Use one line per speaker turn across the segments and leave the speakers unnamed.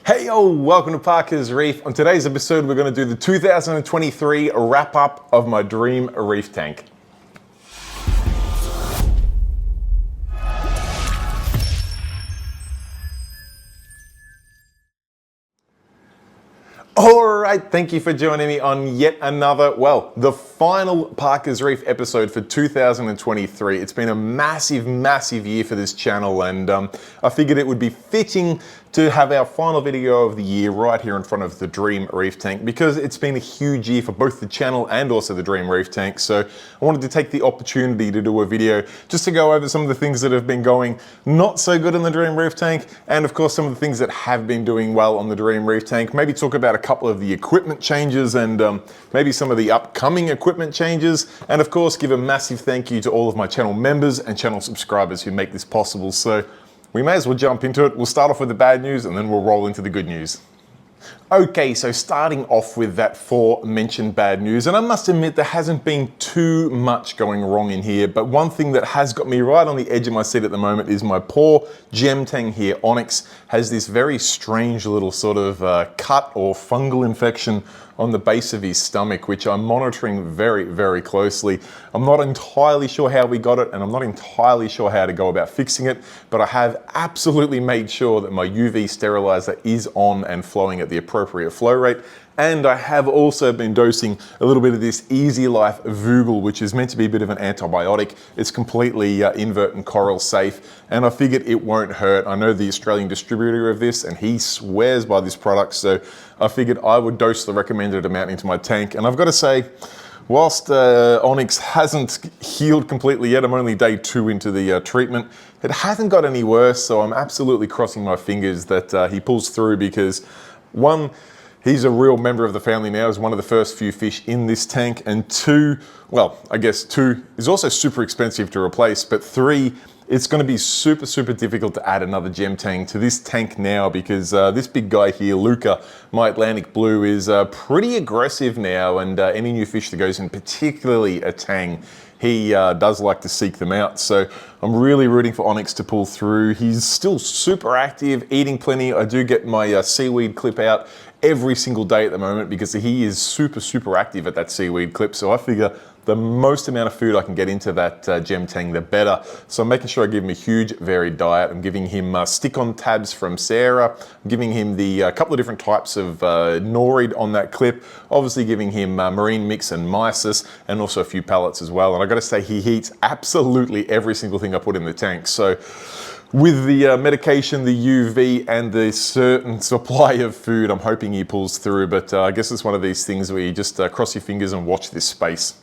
Hey yo, welcome to Parker's Reef. On today's episode, we're going to do the 2023 wrap up of my Dream Reef Tank. Alright, thank you for joining me on yet another, the final Parker's Reef episode for 2023. It's been a massive year for this channel, and I figured it would be fitting to have our final video of the year right here in front of the Dream Reef Tank, because it's been a huge year for both the channel and also the Dream Reef Tank. So I wanted to take the opportunity to do a video just to go over some of the things that have been going not so good in the Dream Reef Tank, and of course some of the things that have been doing well on the Dream Reef Tank. Maybe talk about a couple of the equipment changes and maybe some of the upcoming equipment changes, and of course give a massive thank you to all of my channel members and channel subscribers who make this possible. So we may as well jump into it. We'll start off with the bad news and then we'll roll into the good news. Okay, so starting off with that aforementioned bad news, and I must admit there hasn't been too much going wrong in here, but one thing that has got me right on the edge of my seat at the moment is my poor gem tang here, Onyx, has this very strange little sort of cut or fungal infection on the base of his stomach, which I'm monitoring very closely. I'm not entirely sure how we got it, and I'm not entirely sure how to go about fixing it, but I have absolutely made sure that my UV sterilizer is on and flowing at the appropriate flow rate. And I have also been dosing a little bit of this Easy Life Vogel, which is meant to be a bit of an antibiotic. It's completely invert and coral safe, and I figured it won't hurt. I know the Australian distributor of this, and he swears by this product, so I figured I would dose the recommended amount into my tank. And I've got to say, whilst Onyx hasn't healed completely yet, I'm only day 2 into the treatment, it hasn't got any worse, so I'm absolutely crossing my fingers that he pulls through, because one, he's a real member of the family now, is one of the first few fish in this tank, and 2, well, I guess 2 is also super expensive to replace, but 3, it's going to be super difficult to add another gem tang to this tank now, because this big guy here, Luca, my Atlantic Blue, is pretty aggressive now, and any new fish that goes in, particularly a tang, he does like to seek them out. So I'm really rooting for Onyx to pull through. He's still super active, eating plenty. I do get my seaweed clip out every single day at the moment, because he is super active at that seaweed clip. So I figure the most amount of food I can get into that gem tang, the better. So I'm making sure I give him a huge varied diet. I'm giving him stick-on tabs from Sarah. I'm giving him the couple of different types of Norid on that clip. Obviously giving him marine mix and mysis, and also a few pellets as well. And I got to say, he eats absolutely every single thing I put in the tank. So with the medication, the UV, and the certain supply of food, I'm hoping he pulls through. But I guess it's one of these things where you just cross your fingers and watch this space.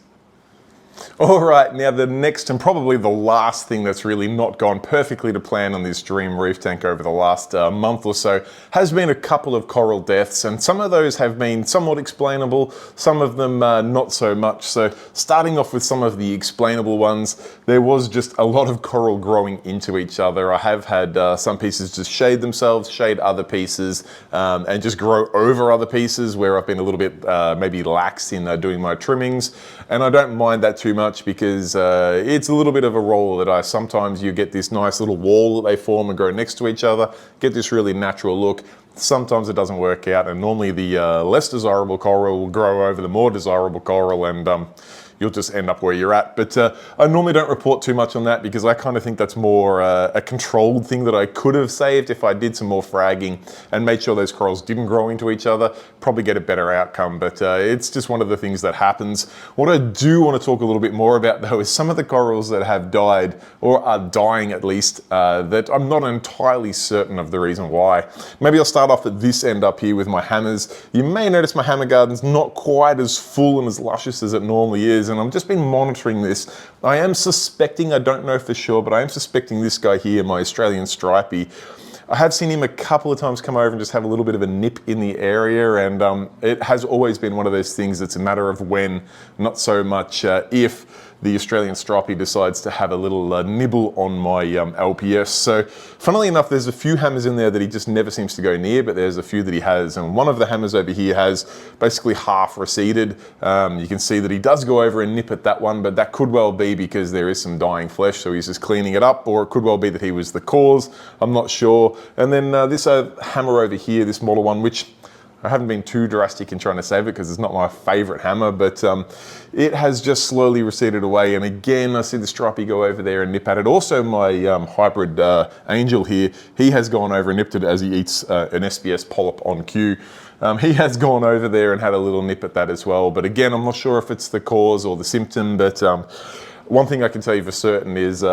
All right, now the next and probably the last thing that's really not gone perfectly to plan on this Dream Reef Tank over the last month or so has been a couple of coral deaths, and some of those have been somewhat explainable, some of them not so much. So starting off with some of the explainable ones, there was just a lot of coral growing into each other. I have had some pieces just shade themselves, shade other pieces, and just grow over other pieces where I've been a little bit maybe lax in doing my trimmings, and I don't mind that too much, because it's a little bit of a role that sometimes you get this nice little wall that they form and grow next to each other, get this really natural look. Sometimes it doesn't work out, and normally the less desirable coral will grow over the more desirable coral, and you'll just end up where you're at. But I normally don't report too much on that, because I kind of think that's more a controlled thing that I could have saved if I did some more fragging and made sure those corals didn't grow into each other. Probably get a better outcome, but it's just one of the things that happens. What I do want to talk a little bit more about, though, is some of the corals that have died, or are dying at least, that I'm not entirely certain of the reason why. Maybe I'll start off at this end up here with my hammers. You may notice my hammer garden's not quite as full and as luscious as it normally is, and I've just been monitoring this. I am suspecting, I don't know for sure, but I am suspecting this guy here, my Australian stripey, I have seen him a couple of times come over and just have a little bit of a nip in the area, and it has always been one of those things that's a matter of when, not so much if, the Australian stripey decides to have a little nibble on my LPS. So funnily enough, there's a few hammers in there that he just never seems to go near, but there's a few that he has. And one of the hammers over here has basically half receded. You can see that he does go over and nip at that one, but that could well be because there is some dying flesh, so he's just cleaning it up, or it could well be that he was the cause. I'm not sure. And then this hammer over here, this model one, which I haven't been too drastic in trying to save it because it's not my favorite hammer, but it has just slowly receded away. And again, I see the stripey go over there and nip at it. Also, my hybrid angel here, he has gone over and nipped it as he eats an SPS polyp on cue. He has gone over there and had a little nip at that as well. But again, I'm not sure if it's the cause or the symptom, but one thing I can tell you for certain is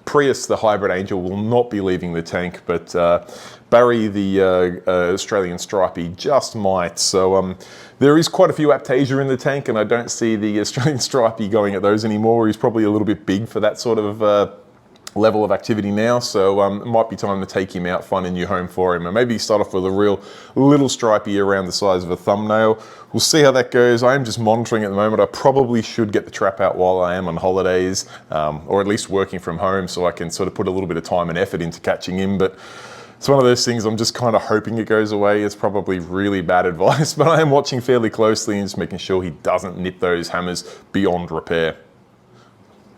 Prius, the hybrid angel, will not be leaving the tank, but Barry, the Australian stripey, just might. So there is quite a few Aptasia in the tank, and I don't see the Australian stripey going at those anymore. He's probably a little bit big for that sort of level of activity now, so it might be time to take him out, find a new home for him, and maybe start off with a real little stripey around the size of a thumbnail. We'll see how that goes. I am just monitoring at the moment. I probably should get the trap out while I am on holidays, or at least working from home, so I can sort of put a little bit of time and effort into catching him. But it's one of those things I'm just kind of hoping it goes away. It's probably really bad advice, but I am watching fairly closely and just making sure he doesn't nip those hammers beyond repair.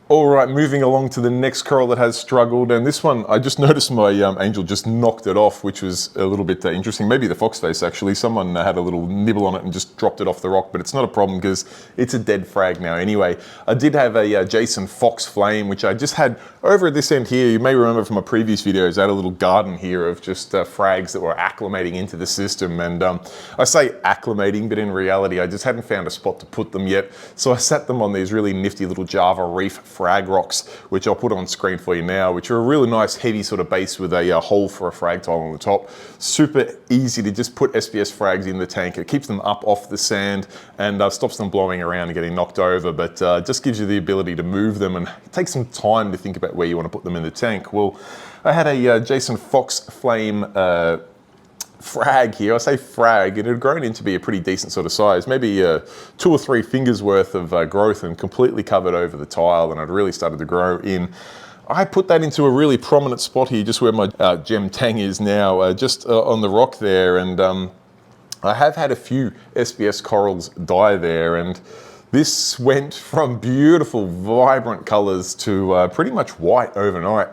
All right, moving along to the next coral that has struggled, and this one, I just noticed my angel just knocked it off, which was a little bit interesting. Maybe the foxface, actually. Someone had a little nibble on it and just dropped it off the rock, but it's not a problem because it's a dead frag now anyway. I did have a Jason Fox flame, which I just had over at this end here. You may remember from my previous videos, I had a little garden here of just frags that were acclimating into the system, and I say acclimating, but in reality, I just hadn't found a spot to put them yet, so I sat them on these really nifty little Java Reef frag rocks, which I'll put on screen for you now, which are a really nice heavy sort of base with a hole for a frag tile on the top. Super easy to just put SPS frags in the tank. It keeps them up off the sand and stops them blowing around and getting knocked over, but just gives you the ability to move them, and it takes some time to think about where you want to put them in the tank. Well, I had a Jason Fox flame frag here. I say frag, it had grown into be a pretty decent sort of size, maybe 2 or 3 fingers worth of growth, and completely covered over the tile, and I'd really started to grow in. I put that into a really prominent spot here, just where my gem tang is now, just on the rock there, and I have had a few SPS corals die there, and this went from beautiful, vibrant colors to pretty much white overnight.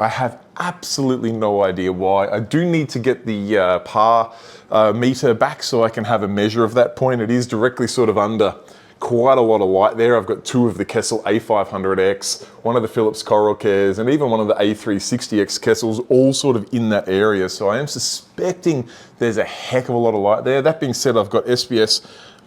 I have absolutely no idea why. I do need to get the par meter back so I can have a measure of that point. It is directly sort of under quite a lot of light there. I've got 2 of the Kessel A500X, one of the Phillips Coral Cares, and even one of the A360X Kessels, all sort of in that area. So I am suspecting there's a heck of a lot of light there. That being said, I've got SPS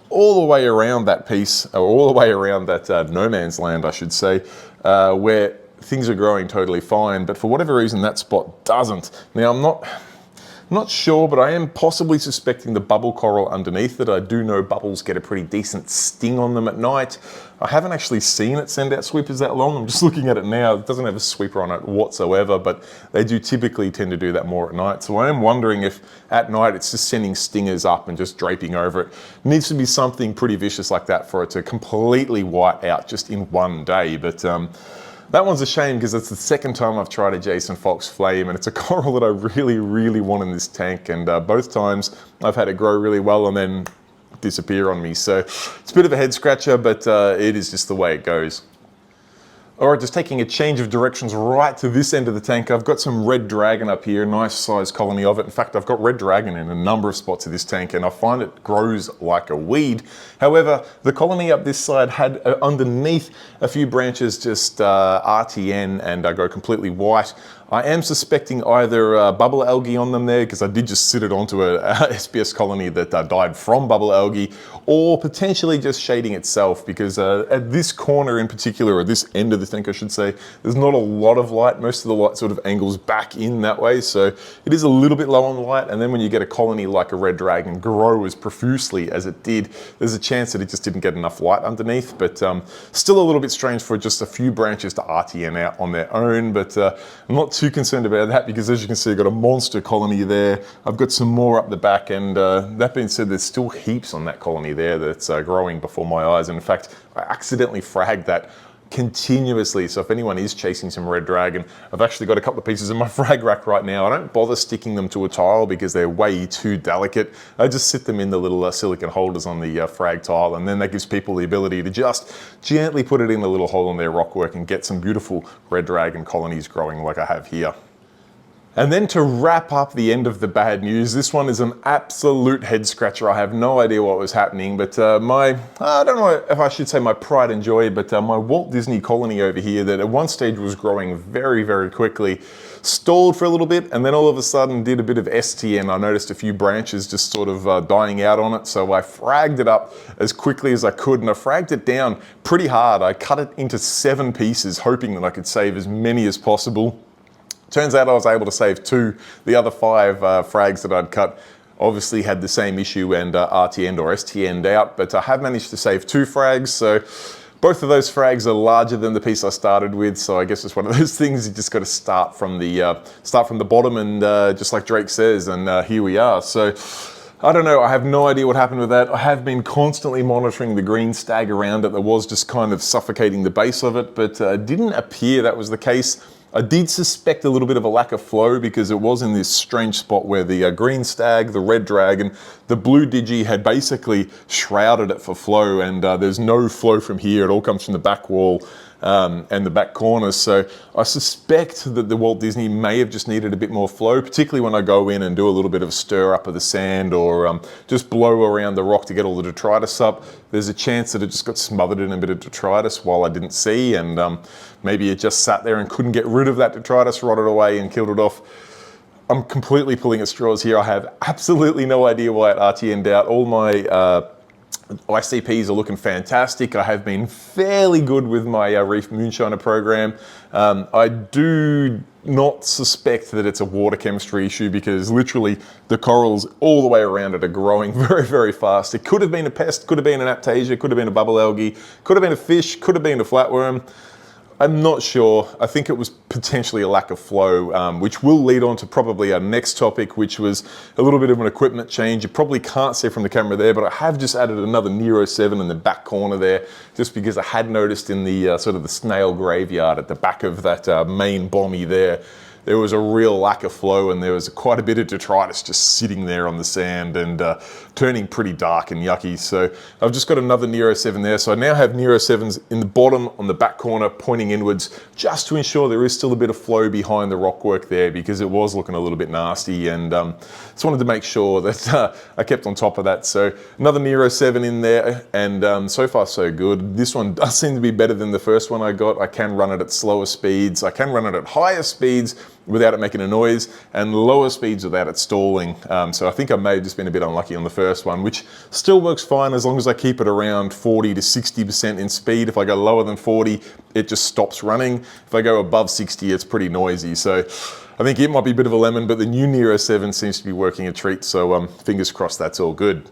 all the way around that piece, or all the way around that no man's land, I should say, where things are growing totally fine, but for whatever reason that spot doesn't. Now I'm not sure, but I am possibly suspecting the bubble coral underneath it. I do know bubbles get a pretty decent sting on them at night. I haven't actually seen it send out sweepers that long. I'm just looking at it now. It doesn't have a sweeper on it whatsoever, but they do typically tend to do that more at night. So I am wondering if at night it's just sending stingers up and just draping over it. It needs to be something pretty vicious like that for it to completely white out just in one day. But that one's a shame because it's the second time I've tried a Jason Fox flame, and it's a coral that I really, really want in this tank, and both times I've had it grow really well and then disappear on me. So it's a bit of a head scratcher, but it is just the way it goes. All right, just taking a change of directions right to this end of the tank, I've got some red dragon up here, nice size colony of it. In fact, I've got red dragon in a number of spots of this tank, and I find it grows like a weed. However, the colony up this side had underneath a few branches just RTN and go completely white. I am suspecting either bubble algae on them there, because I did just sit it onto a SPS colony that died from bubble algae, or potentially just shading itself, because at this corner in particular, or this end of the tank I should say, there's not a lot of light. Most of the light sort of angles back in that way, so it is a little bit low on the light, and then when you get a colony like a red dragon grow as profusely as it did, there's a chance that it just didn't get enough light underneath. But still a little bit strange for just a few branches to RTN out on their own, but I'm not too concerned about that because, as you can see, I've got a monster colony there. I've got some more up the back, and that being said, there's still heaps on that colony there that's growing before my eyes. And in fact, I accidentally fragged that continuously, so if anyone is chasing some red dragon, I've actually got a couple of pieces in my frag rack right now. I don't bother sticking them to a tile because they're way too delicate. I just sit them in the little silicone holders on the frag tile, and then that gives people the ability to just gently put it in a little hole in their rockwork and get some beautiful red dragon colonies growing like I have here. And then to wrap up the end of the bad news, this one is an absolute head scratcher. I have no idea what was happening, but I don't know if I should say my pride and joy, but my Walt Disney colony over here that at one stage was growing very, very quickly, stalled for a little bit, and then all of a sudden did a bit of STN. I noticed a few branches just sort of dying out on it, so I fragged it up as quickly as I could, and I fragged it down pretty hard. I cut it into 7 pieces, hoping that I could save as many as possible. Turns out I was able to save 2. The other 5 frags that I'd cut obviously had the same issue and RTN'd or STN'd out, but I have managed to save 2 frags. So both of those frags are larger than the piece I started with. So I guess it's one of those things you just got to start from the bottom, and just like Drake says, and here we are. So I don't know, I have no idea what happened with that. I have been constantly monitoring the green stag around it that was just kind of suffocating the base of it, but it didn't appear that was the case. I did suspect a little bit of a lack of flow because it was in this strange spot where the green stag, the red dragon, the blue digi had basically shrouded it for flow, and there's no flow from here. It all comes from the back wall and the back corners. So I suspect that the Walt Disney may have just needed a bit more flow, particularly when I go in and do a little bit of a stir up of the sand, or just blow around the rock to get all the detritus up. There's a chance that it just got smothered in a bit of detritus while I didn't see, and maybe it just sat there and couldn't get rid of that detritus, rotted away and killed it off. I'm completely pulling at straws here. I have absolutely no idea why it RTN'd out. All my ICPs are looking fantastic. I have been fairly good with my Reef Moonshiner program. I do not suspect that it's a water chemistry issue because literally the corals all the way around it are growing very, very fast. It could have been a pest, could have been an aptasia, could have been a bubble algae, could have been a fish, could have been a flatworm. I'm not sure. I think it was potentially a lack of flow, which will lead on to probably our next topic, which was a little bit of an equipment change. You probably can't see from the camera there, but I have just added another Nero 7 in the back corner there, just because I had noticed in the sort of the snail graveyard at the back of that main bommy there was a real lack of flow, and there was quite a bit of detritus just sitting there on the sand and turning pretty dark and yucky. So I've just got another Nero 7 there. So I now have Nero 7s in the bottom on the back corner pointing inwards, just to ensure there is still a bit of flow behind the rockwork there, because it was looking a little bit nasty, and just wanted to make sure that I kept on top of that. So another Nero 7 in there, and so far so good. This one does seem to be better than the first one I got. I can run it at slower speeds. I can run it at higher speeds without it making a noise, and lower speeds without it stalling. So I think I may have just been a bit unlucky on the first one, which still works fine as long as I keep it around 40 to 60% in speed. If I go lower than 40, it just stops running. If I go above 60, it's pretty noisy. So I think it might be a bit of a lemon, but the new Nero 7 seems to be working a treat. So fingers crossed that's all good.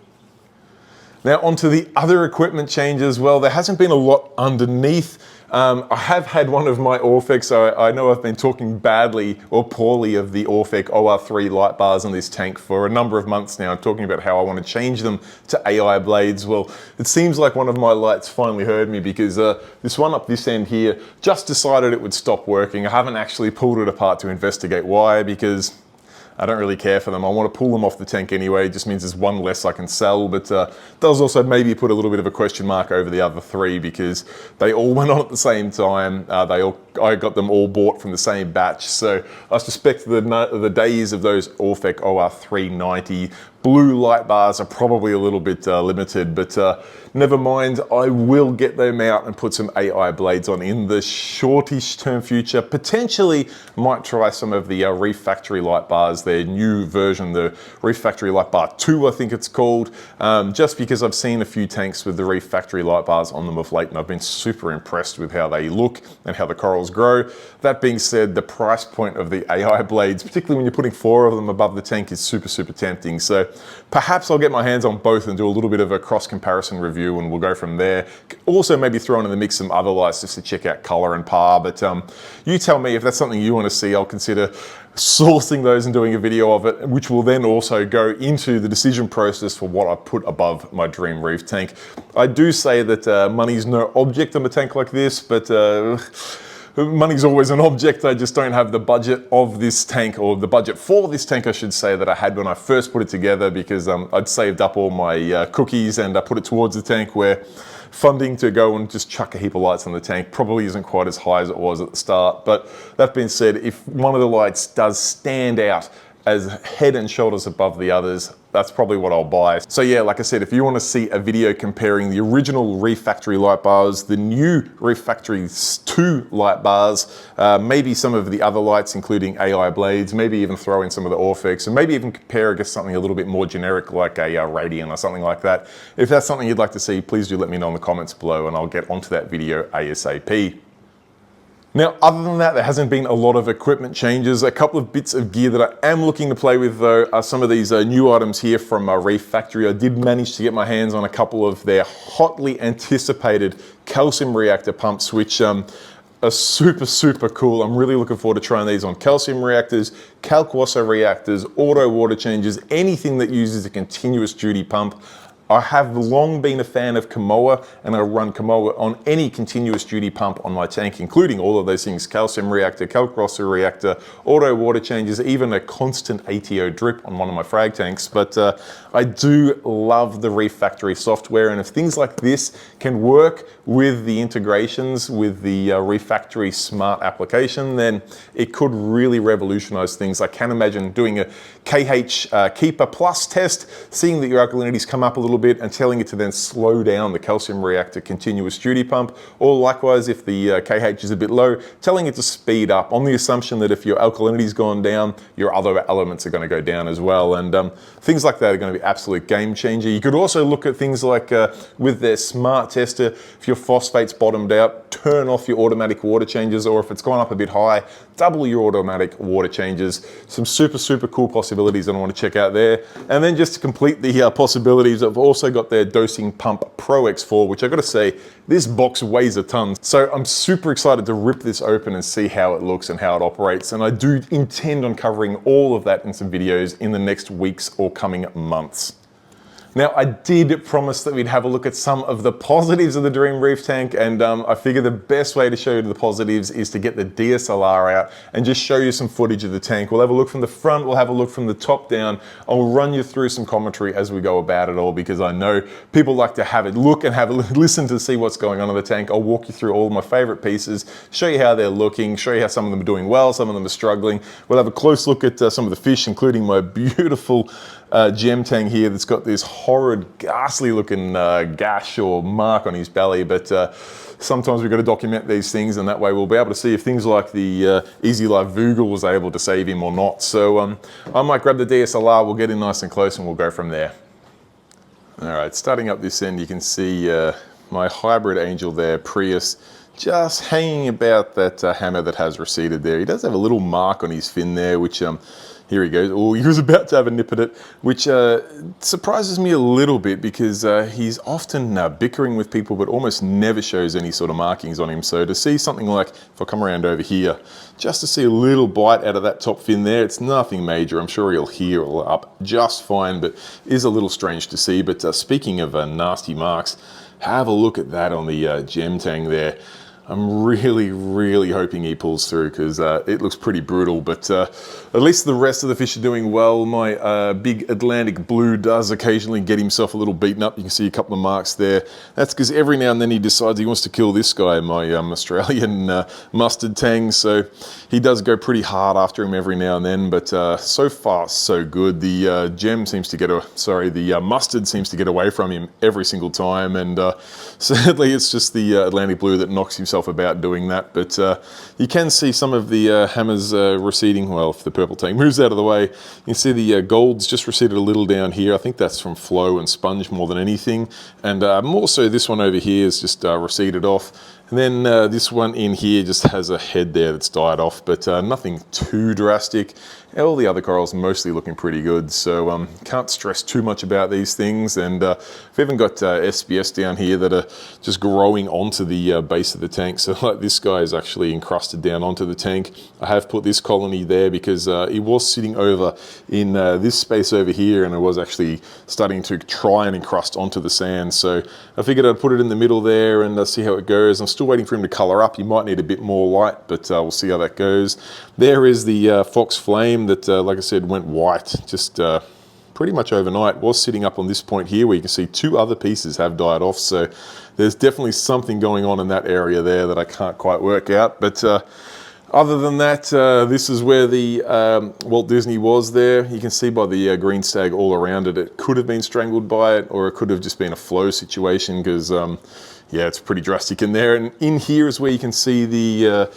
Now onto the other equipment changes. Well, there hasn't been a lot underneath. I have had one of my Orphecs, so I know I've been talking badly or poorly of the Orphec OR3 light bars on this tank for a number of months now. I'm talking about how I want to change them to AI blades. Well, it seems like one of my lights finally heard me, because this one up this end here just decided it would stop working. I haven't actually pulled it apart to investigate why, because I don't really care for them. I want to pull them off the tank anyway. It just means there's one less I can sell, but does also maybe put a little bit of a question mark over the other 3, because they all went on at the same time. I got them all bought from the same batch, so I suspect the days of those Orphec OR390 blue light bars are probably a little bit limited, but never mind. I will get them out and put some AI blades on in the shortish term future. Potentially might try some of the Reef Factory light bars, their new version, the Reef Factory Light Bar 2, I think it's called, just because I've seen a few tanks with the Reef Factory light bars on them of late, and I've been super impressed with how they look and how the corals grow. That being said, the price point of the AI blades, particularly when you're putting 4 of them above the tank, is super, super tempting. So perhaps I'll get my hands on both and do a little bit of a cross comparison review, and we'll go from there. Also maybe throw in the mix some other lights just to check out color and par, but you tell me if that's something you want to see. I'll consider sourcing those and doing a video of it, which will then also go into the decision process for what I put above my Dream Reef tank. I do say that money's no object on a tank like this, but money's always an object. I just don't have the budget of this tank, or the budget for this tank, I should say, that I had when I first put it together, because I'd saved up all my cookies and I put it towards the tank, where funding to go and just chuck a heap of lights on the tank probably isn't quite as high as it was at the start. But that being said, if one of the lights does stand out as head and shoulders above the others, that's probably what I'll buy. So yeah, like I said, if you want to see a video comparing the original Reef Factory light bars, the new Reef Factory 2 light bars, maybe some of the other lights, including AI blades, maybe even throw in some of the Orphex, and maybe even compare against something a little bit more generic like a Radian or something like that. If that's something you'd like to see, please do let me know in the comments below, and I'll get onto that video ASAP. Now, other than that, there hasn't been a lot of equipment changes. A couple of bits of gear that I am looking to play with, though, are some of these new items here from Reef Factory. I did manage to get my hands on a couple of their hotly anticipated calcium reactor pumps, which are super cool. I'm really looking forward to trying these on calcium reactors, Kalkwasser reactors, auto water changes, anything that uses a continuous duty pump. I have long been a fan of Kamoa, and I run Kamoa on any continuous duty pump on my tank, including all of those things: calcium reactor, Kalkwasser reactor, auto water changes, even a constant ATO drip on one of my frag tanks. But I do love the Reef Factory software, and if things like this can work with the integrations with the Reef Factory smart application, then it could really revolutionize things. I can imagine doing a KH Keeper Plus test, seeing that your alkalinities come up a little bit and telling it to then slow down the calcium reactor continuous duty pump, or likewise if the KH is a bit low, telling it to speed up, on the assumption that if your alkalinity's gone down, your other elements are going to go down as well. And things like that are going to be absolute game changer. You could also look at things like with their smart tester, if your phosphate's bottomed out, turn off your automatic water changes, or if it's gone up a bit high, double your automatic water changes. Some super cool possibilities that I want to check out there. And then just to complete the possibilities, I've also got their Dosing Pump Pro X4, which I got to say, this box weighs a ton. So I'm super excited to rip this open and see how it looks and how it operates. And I do intend on covering all of that in some videos in the next weeks or coming months. Now, I did promise that we'd have a look at some of the positives of the Dream Reef tank, and I figure the best way to show you the positives is to get the DSLR out and just show you some footage of the tank. We'll have a look from the front, we'll have a look from the top down. I'll run you through some commentary as we go about it all, because I know people like to have a look and have a listen to see what's going on in the tank. I'll walk you through all of my favorite pieces, show you how they're looking, show you how some of them are doing well, some of them are struggling. We'll have a close look at some of the fish, including my beautiful gem tang here that's got this horrid, ghastly looking gash or mark on his belly, but sometimes we've got to document these things, and that way we'll be able to see if things like the Easy Life Vogel was able to save him or not. So I might grab the DSLR, we'll get in nice and close, and we'll go from there. All right, starting up this end, you can see my hybrid angel there, Prius, just hanging about that hammer that has receded there. He does have a little mark on his fin there, which here he goes. Oh, he was about to have a nip at it, which surprises me a little bit, because he's often bickering with people, but almost never shows any sort of markings on him. So to see something like, if I come around over here, just to see a little bite out of that top fin there, it's nothing major. I'm sure he'll heal up just fine, but is a little strange to see. But speaking of nasty marks, have a look at that on the gem tang there. I'm really hoping he pulls through, because it looks pretty brutal, but at least the rest of the fish are doing well. My big Atlantic blue does occasionally get himself a little beaten up. You can see a couple of marks there. That's because every now and then he decides he wants to kill this guy, my Australian mustard tang, so he does go pretty hard after him every now and then, but so far so good. The gem seems to get, the mustard seems to get away from him every single time, and sadly it's just the Atlantic blue that knocks himself about doing that. But you can see some of the hammers receding. Well, if the purple tank moves out of the way, you can see the gold's just receded a little down here. I think that's from flow and sponge more than anything, and more so this one over here is just receded off. And then this one in here just has a head there that's died off, but nothing too drastic. All the other corals mostly looking pretty good, so can't stress too much about these things. And we've even got SBS down here that are just growing onto the base of the tank. So like this guy is actually encrusted down onto the tank. I have put this colony there because it was sitting over in this space over here, and it was actually starting to try and encrust onto the sand. So I figured I'd put it in the middle there and see how it goes. I'm still waiting for him to color up. He might need a bit more light, but we'll see how that goes. There is the fox flame that, like I said, went white just pretty much overnight. Was sitting up on this point here where you can see two other pieces have died off. So there's definitely something going on in that area there that I can't quite work out. But other than that, this is where the Walt Disney was there. You can see by the green stag all around it, it could have been strangled by it, or it could have just been a flow situation because, yeah, it's pretty drastic in there. And in here is where you can see the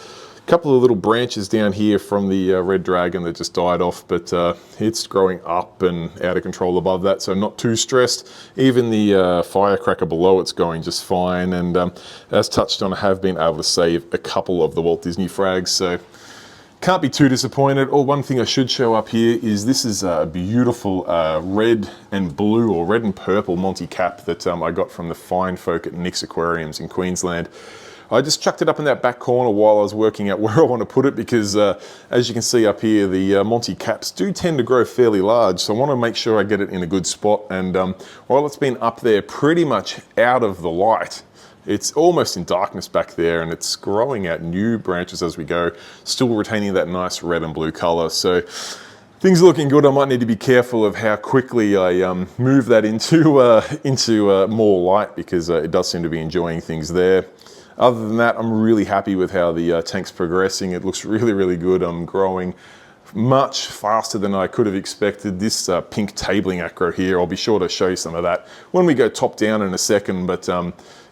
couple of little branches down here from the red dragon that just died off, but it's growing up and out of control above that, so not too stressed. Even the firecracker below it's going just fine, and as touched on, I have been able to save a couple of the Walt Disney frags, so can't be too disappointed. Oh, one thing I should show up here is this is a beautiful red and blue, or red and purple Monty Cap that I got from the fine folk at Nick's Aquariums in Queensland. I just chucked it up in that back corner while I was working out where I want to put it because as you can see up here, the Monty Caps do tend to grow fairly large, so I want to make sure I get it in a good spot. And while it's been up there pretty much out of the light, it's almost in darkness back there, and it's growing out new branches as we go, still retaining that nice red and blue color. So things are looking good. I might need to be careful of how quickly I move that into more light because it does seem to be enjoying things there. Other than that, I'm really happy with how the tank's progressing. It looks really, really good. I'm growing much faster than I could have expected. This pink tabling acro here, I'll be sure to show you some of that when we go top down in a second, but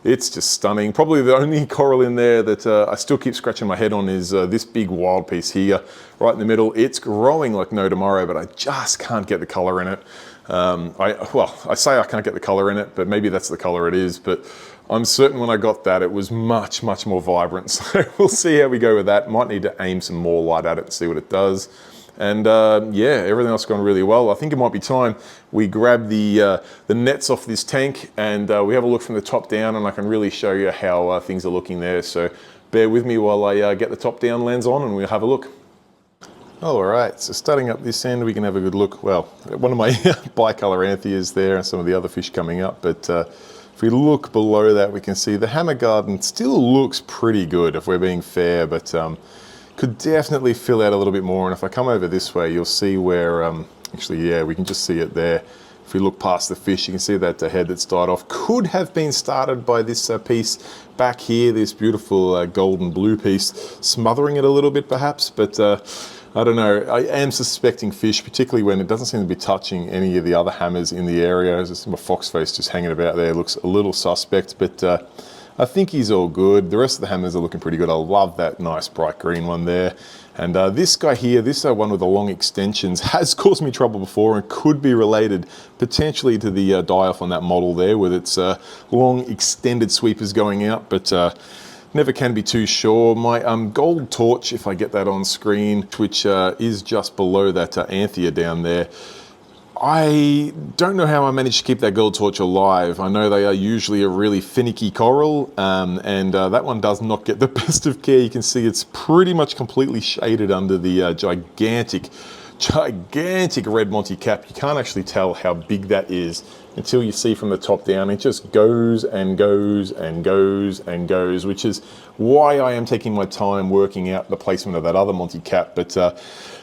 it's just stunning. Probably the only coral in there that I still keep scratching my head on is this big wild piece here, right in the middle. It's growing like no tomorrow, but I just can't get the color in it. I say I can't get the color in it, but maybe that's the color it is, but I'm certain when I got that, it was much, much more vibrant. So we'll see how we go with that. Might need to aim some more light at it and see what it does. And yeah, everything else gone really well. I think it might be time we grab the nets off this tank and we have a look from the top down, and I can really show you how things are looking there. So bear with me while I get the top down lens on and we'll have a look. All right, so starting up this end, we can have a good look. Well, one of my bicolor anthias there and some of the other fish coming up, but if we look below that, we can see the hammer garden still looks pretty good if we're being fair, but could definitely fill out a little bit more. And if I come over this way, you'll see where, actually, yeah, we can just see it there. If we look past the fish, you can see that the head that's died off could have been started by this piece back here, this beautiful golden blue piece, smothering it a little bit perhaps, but I don't know. I am suspecting fish, particularly when it doesn't seem to be touching any of the other hammers in the area. There's just a fox face just hanging about there. Looks a little suspect, but I think he's all good. The rest of the hammers are looking pretty good. I love that nice bright green one there. And this guy here, this one with the long extensions, has caused me trouble before and could be related potentially to the die-off on that model there with its long extended sweepers going out, but never can be too sure. My gold torch, if I get that on screen, which is just below that anthea down there, I don't know how I managed to keep that gold torch alive. I know they are usually a really finicky coral, and that one does not get the best of care. You can see it's pretty much completely shaded under the gigantic red Monty Cap. You can't actually tell how big that is until you see from the top down. It just goes and goes and goes and goes, which is why I am taking my time working out the placement of that other Monty Cap. But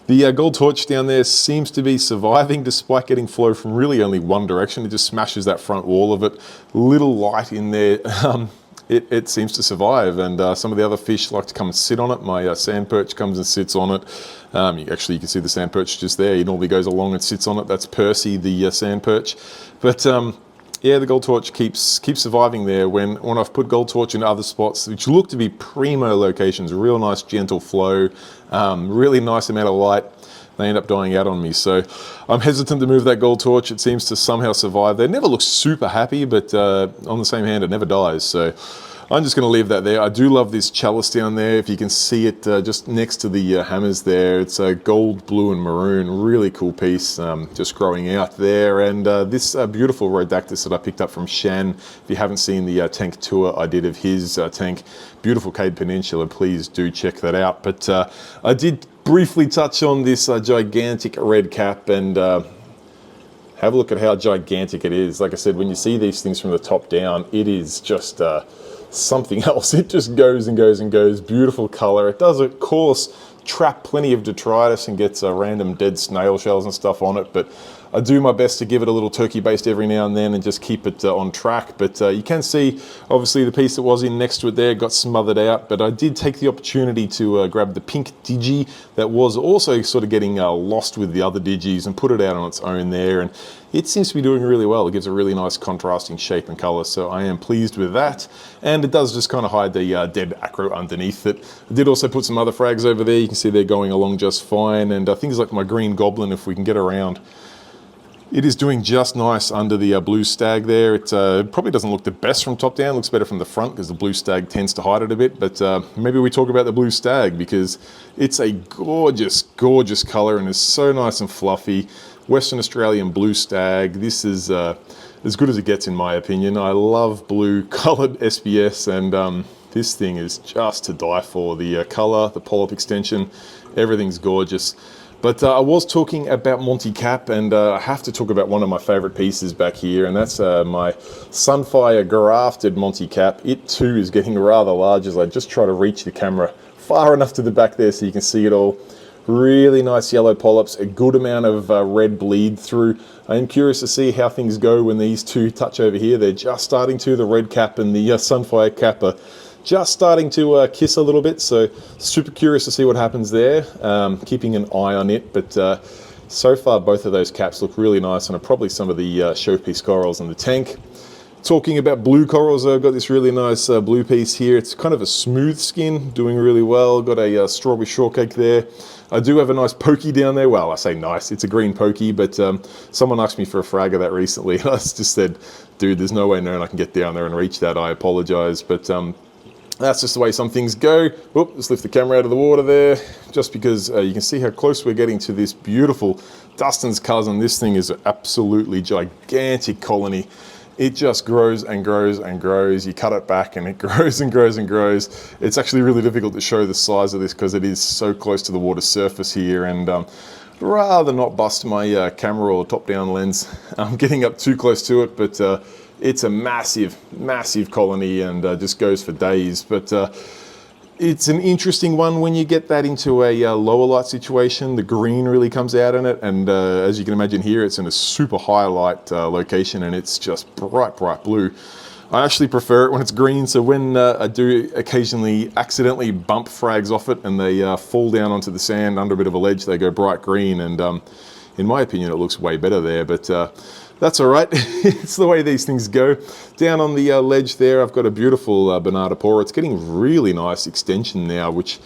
the gold torch down there seems to be surviving despite getting flow from really only one direction. It just smashes that front wall of it. Little light in there. It seems to survive, and some of the other fish like to come and sit on it. My sand perch comes and sits on it. You can see the sand perch just there. He normally goes along and sits on it. That's Percy, the sand perch. But yeah, the gold torch keeps surviving there. When I've put gold torch in other spots, which look to be primo locations, real nice gentle flow, really nice amount of light, they end up dying out on me. So I'm hesitant to move that gold torch. It seems to somehow survive. They never look super happy, but on the same hand, it never dies. So I'm just going to leave that there. I do love this chalice down there. If you can see it just next to the hammers there, it's gold, blue and maroon. Really cool piece, just growing out there. And this beautiful Rhodactis that I picked up from Shan. If you haven't seen the tank tour I did of his tank, beautiful Cade Peninsula, please do check that out. But I did briefly touch on this gigantic red cap, and have a look at how gigantic it is. Like I said, when you see these things from the top down, it is just something else. It just goes and goes and goes. Beautiful color. It does, of course, trap plenty of detritus and gets random dead snail shells and stuff on it, but I do my best to give it a little turkey baste every now and then and just keep it on track. But you can see, obviously, the piece that was in next to it there got smothered out, but I did take the opportunity to grab the pink digi that was also sort of getting lost with the other digis and put it out on its own there, and it seems to be doing really well. It gives a really nice contrasting shape and color, so I am pleased with that. And it does just kind of hide the dead acro underneath it. I did also put some other frags over there. You can see they're going along just fine, and things like my green goblin, if we can get around, it is doing just nice under the blue stag there. It probably doesn't look the best from top down. It looks better from the front because the blue stag tends to hide it a bit. But maybe we talk about the blue stag because it's a gorgeous, gorgeous color and is so nice and fluffy. Western Australian blue stag. This is as good as it gets in my opinion. I love blue colored SBS, and this thing is just to die for. The color, the polyp extension, everything's gorgeous. But I was talking about Monty Cap, and I have to talk about one of my favorite pieces back here, and that's my Sunfire grafted Monty Cap. It too is getting rather large as I just try to reach the camera far enough to the back there so you can see it all. Really nice yellow polyps, a good amount of red bleed through. I am curious to see how things go when these two touch over here. They're just starting to, the red cap and the Sunfire cap are just starting to kiss a little bit, so super curious to see what happens there. Keeping an eye on it, but so far both of those caps look really nice and are probably some of the showpiece corals in the tank. Talking about blue corals, I've got this really nice blue piece here. It's kind of a smooth skin, doing really well. Got a strawberry shortcake there. I do have a nice pokey down there. Well, I say nice, it's a green pokey, but someone asked me for a frag of that recently. I just said, dude, there's no way known I can get down there and reach that. I apologize, but that's just the way some things go. Whoop, let's lift the camera out of the water there, just because you can see how close we're getting to this beautiful Dustin's cousin. This thing is an absolutely gigantic colony. It just grows and grows and grows. You cut it back and it grows and grows and grows. It's actually really difficult to show the size of this because it is so close to the water surface here, and rather not bust my camera or top-down lens. I'm getting up too close to it, but it's a massive, massive colony and just goes for days. But it's an interesting one when you get that into a lower light situation. The green really comes out in it, and as you can imagine here, it's in a super high light location, and it's just bright, bright blue. I actually prefer it when it's green, so when I do occasionally accidentally bump frags off it and they fall down onto the sand under a bit of a ledge, they go bright green, and in my opinion it looks way better there, but that's all right. It's the way these things go. Down on the ledge there, I've got a beautiful Bernardipora. It's getting really nice extension now, which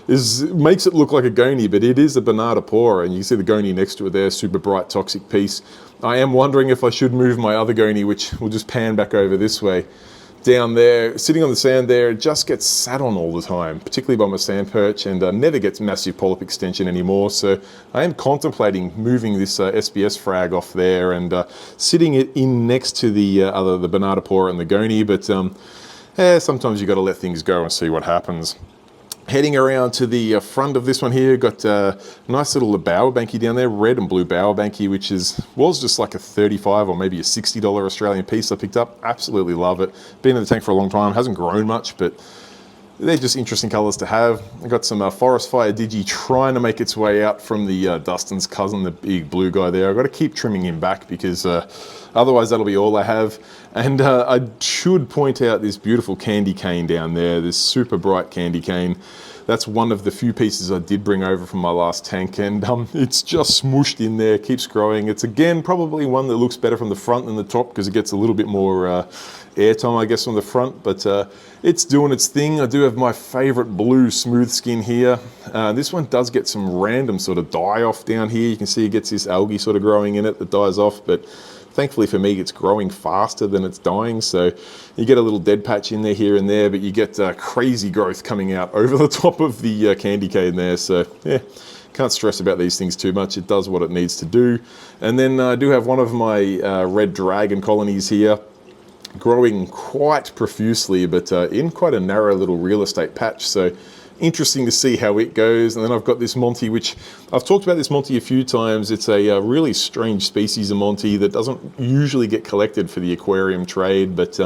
makes it look like a goni, but it is a Bernardipora, and you can see the goni next to it there, super bright toxic piece. I am wondering if I should move my other goni, which will just pan back over this way. Down there, sitting on the sand there, it just gets sat on all the time, particularly by my sand perch, and never gets massive polyp extension anymore. So I am contemplating moving this SBS frag off there and sitting it in next to the the Bernardipora and the goni, but sometimes you got to let things go and see what happens. Heading around to the front of this one here, got a nice little bowerbanky down there, red and blue bowerbanky, which was just like a $35 or maybe a $60 Australian piece I picked up. Absolutely love it. Been in the tank for a long time, hasn't grown much, but they're just interesting colors to have. I got some Forest Fire Digi trying to make its way out from the Dustin's cousin, the big blue guy there. I've got to keep trimming him back because otherwise that'll be all I have. And I should point out this beautiful candy cane down there, this super bright candy cane. That's one of the few pieces I did bring over from my last tank, and it's just smooshed in there, keeps growing. It's again probably one that looks better from the front than the top because it gets a little bit more airtime, I guess, from the front, but it's doing its thing. I do have my favorite blue smooth skin here. This one does get some random sort of die off down here. You can see it gets this algae sort of growing in it that dies off, but Thankfully for me, it's growing faster than it's dying, so you get a little dead patch in there here and there, but you get crazy growth coming out over the top of the candy cane there. So yeah, can't stress about these things too much. It does what it needs to do. And then I do have one of my red dragon colonies here, growing quite profusely, but in quite a narrow little real estate patch. So interesting to see how it goes. And then I've got this Monty, which I've talked about this Monty a few times. It's a really strange species of Monty that doesn't usually get collected for the aquarium trade, but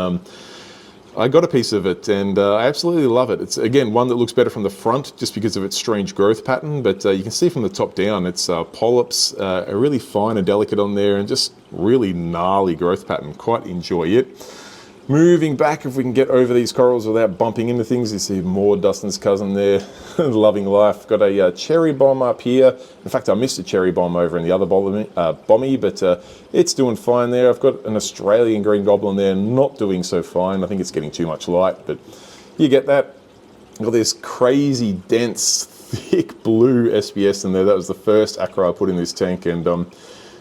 I got a piece of it and I absolutely love it. It's, again, one that looks better from the front just because of its strange growth pattern, but you can see from the top down, it's polyps are really fine and delicate on there and just really gnarly growth pattern. Quite enjoy it. Moving back, if we can get over these corals without bumping into things, you see more Dustin's cousin there, loving life. Got a cherry bomb up here. In fact, I missed a cherry bomb over in the other bommy, but it's doing fine there. I've got an Australian green goblin there, not doing so fine. I think it's getting too much light, but you get that. Got this crazy, dense, thick blue SBS in there. That was the first acro I put in this tank, and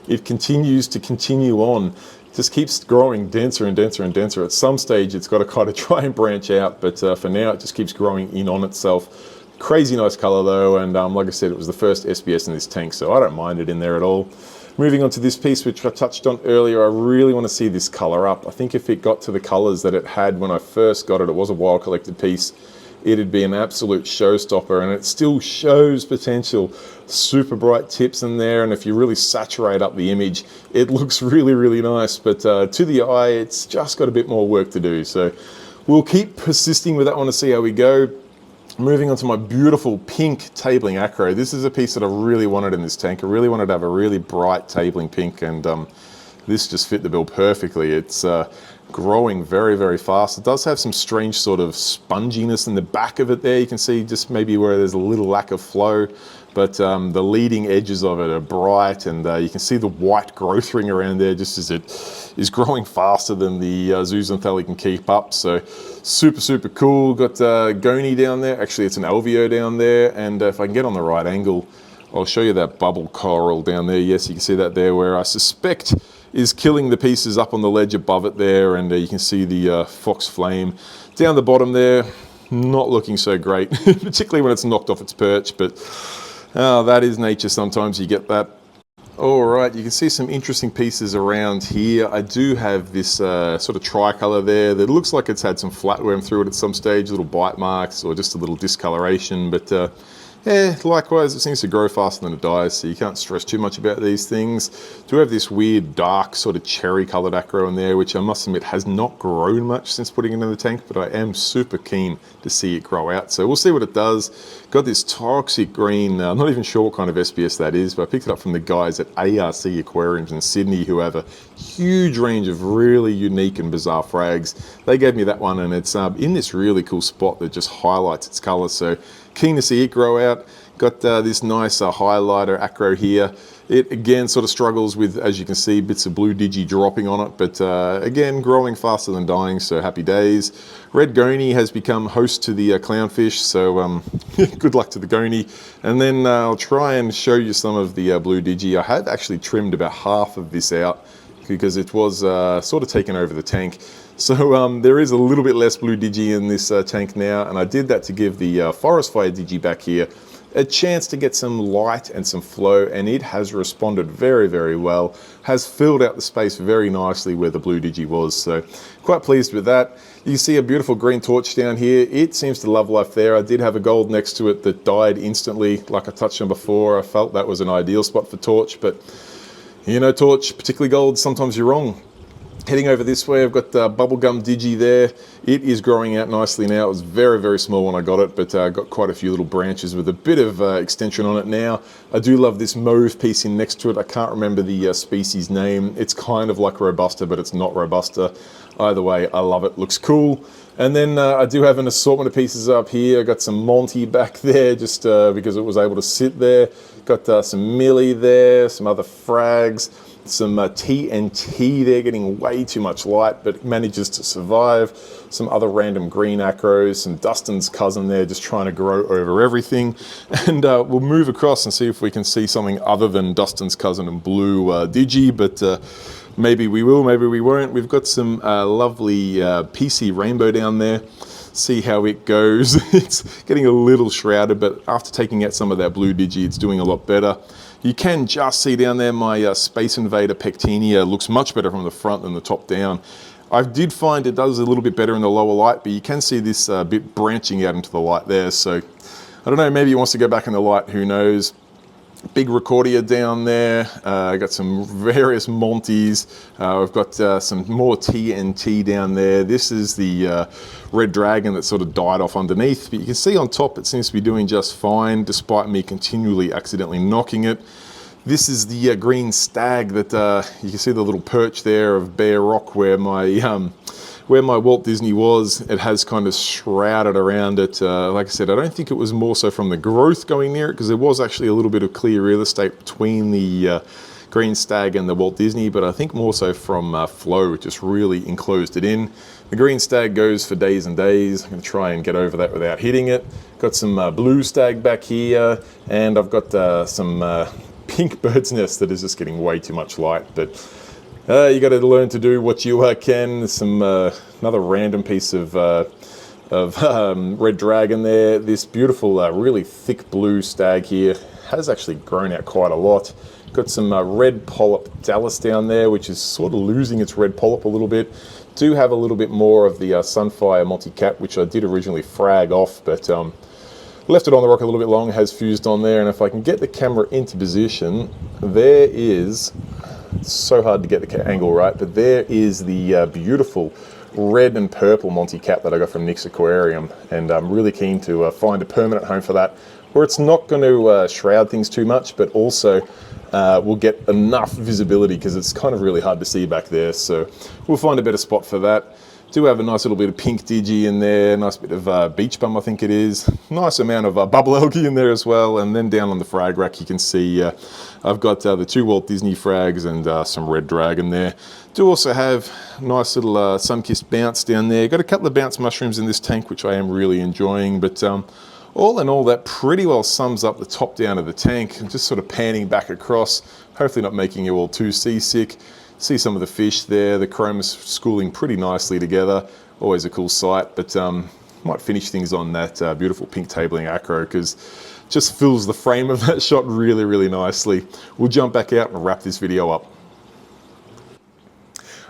it continues to continue on. Just keeps growing denser and denser and denser. At some stage, it's got to kind of try and branch out, but for now, it just keeps growing in on itself. Crazy nice color though, and like I said, it was the first SBS in this tank, so I don't mind it in there at all. Moving on to this piece, which I touched on earlier, I really want to see this color up. I think if it got to the colors that it had when I first got it, it was a wild collected piece, it'd be an absolute showstopper, and it still shows potential. Super bright tips in there, and if you really saturate up the image, it looks really, really nice, but to the eye, it's just got a bit more work to do. So we'll keep persisting with that one to see how we go. Moving on to my beautiful pink tabling acro. This is a piece that I really wanted in this tank. I really wanted to have a really bright tabling pink, and this just fit the bill perfectly. It's growing very, very fast. It does have some strange sort of sponginess in the back of it there. You can see just maybe where there's a little lack of flow, but the leading edges of it are bright, and you can see the white growth ring around there just as it is growing faster than the zooxanthellae can keep up. So super, super cool. Got Goni down there. Actually, it's an Alveo down there, and if I can get on the right angle, I'll show you that bubble coral down there. Yes, you can see that there, where I suspect is killing the pieces up on the ledge above it there, and you can see the fox flame down the bottom there. Not looking so great, particularly when it's knocked off its perch, but that is nature. Sometimes you get that. All right, you can see some interesting pieces around here. I do have this sort of tricolor there that looks like it's had some flatworm through it at some stage, little bite marks or just a little discoloration, but yeah, likewise, it seems to grow faster than it dies, so you can't stress too much about these things. Do have this weird dark sort of cherry colored acro in there, which I must admit has not grown much since putting it in the tank, but I am super keen to see it grow out. So we'll see what it does. Got this toxic green, I'm not even sure what kind of SBS that is, but I picked it up from the guys at ARC Aquariums in Sydney, who have a huge range of really unique and bizarre frags. They gave me that one, and it's in this really cool spot that just highlights its color. So keen to see it grow out. Got this nice highlighter acro here. It again sort of struggles with, as you can see, bits of blue digi dropping on it, but again, growing faster than dying, so happy days. Red Goni has become host to the clownfish, so good luck to the Goni. And then I'll try and show you some of the blue digi. I have actually trimmed about half of this out because it was sort of taken over the tank. So there is a little bit less blue digi in this tank now, and I did that to give the forest fire digi back here a chance to get some light and some flow, and it has responded very, very well. Has filled out the space very nicely where the blue digi was, so quite pleased with that. You see a beautiful green torch down here. It seems to love life there. I did have a gold next to it that died instantly, like I touched on before. I felt that was an ideal spot for torch, but you know, torch, particularly gold, sometimes you're wrong. Heading over this way, I've got bubblegum digi there. It is growing out nicely now. It was very, very small when I got it, but got quite a few little branches with a bit of extension on it now. I do love this mauve piece in next to it. I can't remember the species name. It's kind of like Robusta, but it's not Robusta. Either way, I love it. Looks cool. And then I do have an assortment of pieces up here. I got some Monty back there just because it was able to sit there. Got some Millie there, some other frags. Some TNT there, getting way too much light, but manages to survive. Some other random green acros, some Dustin's cousin there, just trying to grow over everything. And we'll move across and see if we can see something other than Dustin's cousin and blue digi, but Maybe we will, maybe we won't. We've got some lovely PC rainbow down there. See how it goes. It's getting a little shrouded, but after taking out some of that blue digi, it's doing a lot better. You can just see down there my Space Invader Pectinia looks much better from the front than the top down. I did find it does a little bit better in the lower light, but you can see this bit branching out into the light there. So I don't know, maybe he wants to go back in the light, who knows. Big Recordia down there. I got some various Monties. I've got some more TNT down there. This is the Red Dragon that sort of died off underneath, but you can see on top it seems to be doing just fine despite me continually accidentally knocking it. This is the Green Stag that you can see the little perch there of bare rock where my Walt Disney was. It has kind of shrouded around it. Like I said, I don't think it was more so from the growth going near it, because there was actually a little bit of clear real estate between the Green Stag and the Walt Disney, but I think more so from flow, it just really enclosed it in. The Green Stag goes for days and days. I'm going to try and get over that without hitting it. Got some Blue Stag back here, and I've got some pink bird's nest that is just getting way too much light, but you got to learn to do what you can. There's some another random piece of Red Dragon there. This beautiful, really thick blue stag here has actually grown out quite a lot. Got some red polyp Dallas down there, which is sort of losing its red polyp a little bit. Do have a little bit more of the Sunfire multi-cap, which I did originally frag off, but left it on the rock a little bit long, has fused on there, and if I can get the camera into position, there is, it's so hard to get the angle right, but there is the beautiful red and purple Monty Cap that I got from Nick's Aquarium, and I'm really keen to find a permanent home for that, where it's not going to shroud things too much, but also will get enough visibility, because it's kind of really hard to see back there, so we'll find a better spot for that. Do have a nice little bit of pink digi in there, nice bit of beach bum I think it is, nice amount of bubble algae in there as well, and then down on the frag rack you can see I've got the 2 Walt Disney frags and some Red Dragon there. Do also have nice little sun-kissed bounce down there. Got a couple of bounce mushrooms in this tank which I am really enjoying, but all in all that pretty well sums up the top down of the tank. I'm just sort of panning back across, hopefully not making you all too seasick. See some of the fish there, the chroma's schooling pretty nicely together, always a cool sight, but might finish things on that beautiful pink tabling acro, because just fills the frame of that shot really, really nicely. We'll jump back out and wrap this video up.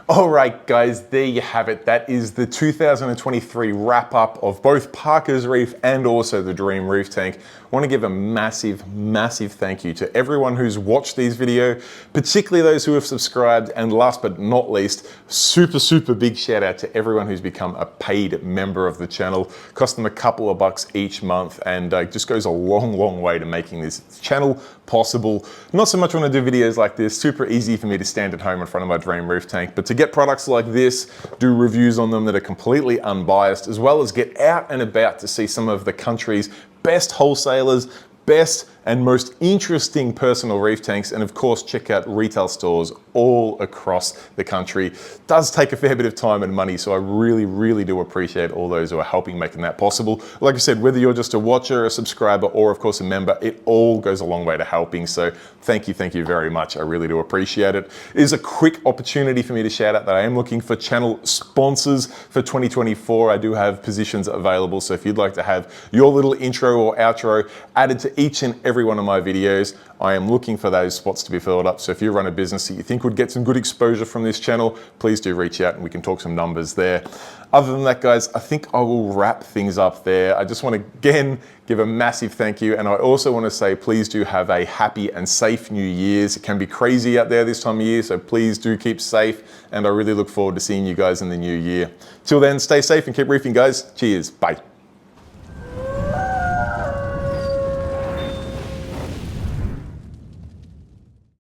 All right, guys, there you have it. That is the 2023 wrap up of both Parker's Reef and also the Dream Reef Tank. I want to give a massive, massive thank you to everyone who's watched these videos, particularly those who have subscribed, and last but not least, super, super big shout out to everyone who's become a paid member of the channel. Cost them a couple of bucks each month, and just goes a long, long way to making this channel possible. Not so much when I do videos like this, super easy for me to stand at home in front of my Dream Reef Tank, but to get products like this, do reviews on them that are completely unbiased, as well as get out and about to see some of the country's best wholesalers, best and most interesting personal reef tanks, and of course check out retail stores all across the country. Does take a fair bit of time and money, so I really, really do appreciate all those who are helping making that possible. Like I said, whether you're just a watcher, a subscriber, or of course a member, it all goes a long way to helping, so thank you very much. I really do appreciate it. It is a quick opportunity for me to shout out that I am looking for channel sponsors for 2024. I do have positions available, so if you'd like to have your little intro or outro added to each and every one of my videos, I am looking for those spots to be filled up. So if you run a business that you think would get some good exposure from this channel, please do reach out and we can talk some numbers there. Other than that, guys, I think I will wrap things up there. I just want to again give a massive thank you, and I also want to say please do have a happy and safe New Year's. It can be crazy out there this time of year, so please do keep safe, and I really look forward to seeing you guys in the new year. Till then, stay safe and keep reefing, guys. Cheers, bye.